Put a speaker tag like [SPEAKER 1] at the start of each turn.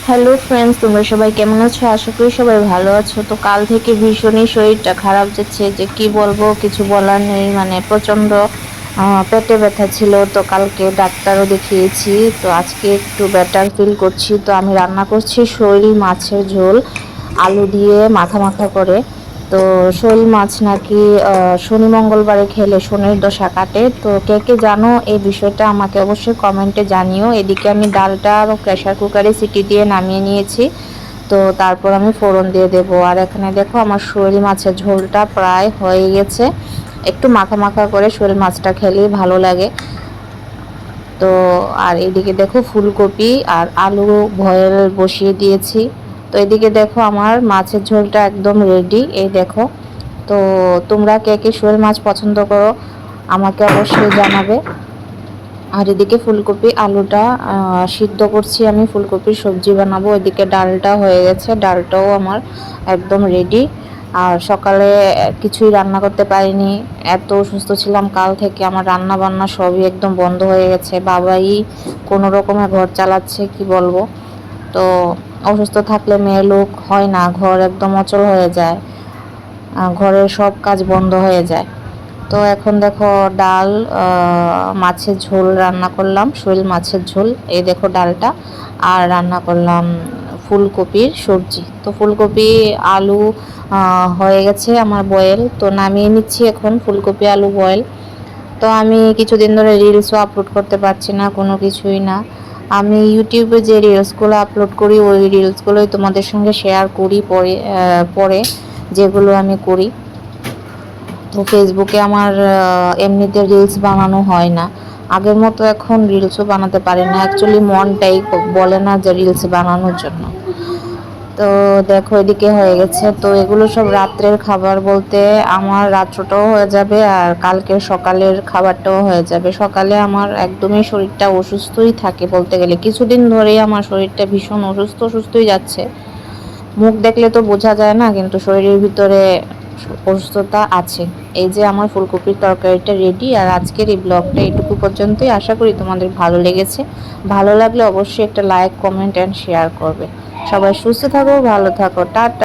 [SPEAKER 1] Hello friends, তোমরা সবাই কেমন আছো? আশা করি সবাই ভালো আছো। তো কাল থেকে ভীষণই শরীরটা খারাপ যাচ্ছে, যে কি বলবো কিছু বলার নেই। মানে প্রচণ্ড পেটে ব্যথা ছিল, তো কালকে ডাক্তারও দেখিয়েছি। তো আজকে একটু বেটার ফিল করছি। তো আমি রান্না করছি শৈল মাছের ঝোল আলু দিয়ে মাখা মাখা করে। তো শৈল মাছ নাকি শনি মঙ্গলবারে খেলে শনির দশা কাটে। তো কে কে জানো এই বিষয়টা আমাকে অবশ্যই কমেন্টে জানিও। এদিকে আমি ডালটা প্রেশার কুকারে সিটি দিয়ে নামিয়ে নিয়েছি। তো তারপর আমি ফোড়ন দিয়ে দেবো। আর এখানে দেখো আমার শৈল মাছের ঝোলটা প্রায় হয়ে গেছে। একটু মাখা মাখা করে শৈল মাছটা খেলেই ভালো লাগে। তো আর এদিকে দেখো ফুলকপি আর আলু বয়েল বসিয়ে দিয়েছি। তো এদিকে দেখো আমার মাছের ঝোলটা একদম রেডি। এই দেখো। তো তোমরা কে কে শোল মাছ পছন্দ করো আমাকে অবশ্যই জানাবে। আর এদিকে ফুলকপি আলুটা সিদ্ধ করছি, আমি ফুলকপির সবজি বানাবো। এদিকে ডালটা হয়ে গেছে, ডালটাও আমার একদম রেডি। আর সকালে কিছুই রান্না করতে পারিনি, এত অসুস্থ ছিলাম কাল থেকে। আমার রান্না বান্না সবই একদম বন্ধ হয়ে গেছে। বাবাই কোনো রকমে ঘর চালাচ্ছে, কি বলবো। তো অসুস্থ থাকলে মেয়ে লোক হয় না, ঘর একদম অচল হয়ে যায়, ঘরের সব কাজ বন্ধ হয়ে যায়। তো এখন দেখো ডাল, মাছের ঝোল রান্না করলাম, শৈল মাছের ঝোল। এই দেখো ডালটা। আর রান্না করলাম ফুলকপির সবজি। তো ফুলকপি আলু হয়ে গেছে আমার বয়েল। তো নামিয়ে নিচ্ছি এখন ফুলকপি আলু বয়েল। তো আমি কিছুদিন ধরে রিলসও আপলোড করতে পারছি না, কোনো কিছুই না। আমি ইউটিউবে যে রিলসগুলো আপলোড করি ওই রিলসগুলোই তোমাদের সঙ্গে শেয়ার করি পরে পরে যেগুলো আমি করি। তো ফেসবুকে আমার এমনিতে রিলস বানানো হয় না আগের মতো। এখন রিলসও বানাতে পারি না, অ্যাকচুয়ালি মনটাই বলে না যে রিলস বানানোর জন্য। তো দেখো এদিকে হয়ে গেছে। তো এগুলো সব রাত্রের খাবার, বলতে আমার রাত্রটাও হয়ে যাবে আর কালকের সকালের খাবারটাও হয়ে যাবে। সকালে আমার একদমই শরীরটা অসুস্থই থাকে বলতে গেলে, কিছুদিন ধরেই আমার শরীরটা ভীষণ অসুস্থ অসুস্থই যাচ্ছে। মুখ দেখলে তো বোঝা যায় না, কিন্তু শরীরের ভিতরে অসুস্থতা আছে। এই যে আমার ফুলকপির তরকারিটা রেডি। আর আজকের এই ব্লগটা এইটুকু পর্যন্তই। আশা করি তোমাদের ভালো লেগেছে। ভালো লাগলে অবশ্যই একটা লাইক কমেন্ট অ্যান্ড শেয়ার করবে। সবাই সুস্থ থাকো, ভালো থাকো, টাটা।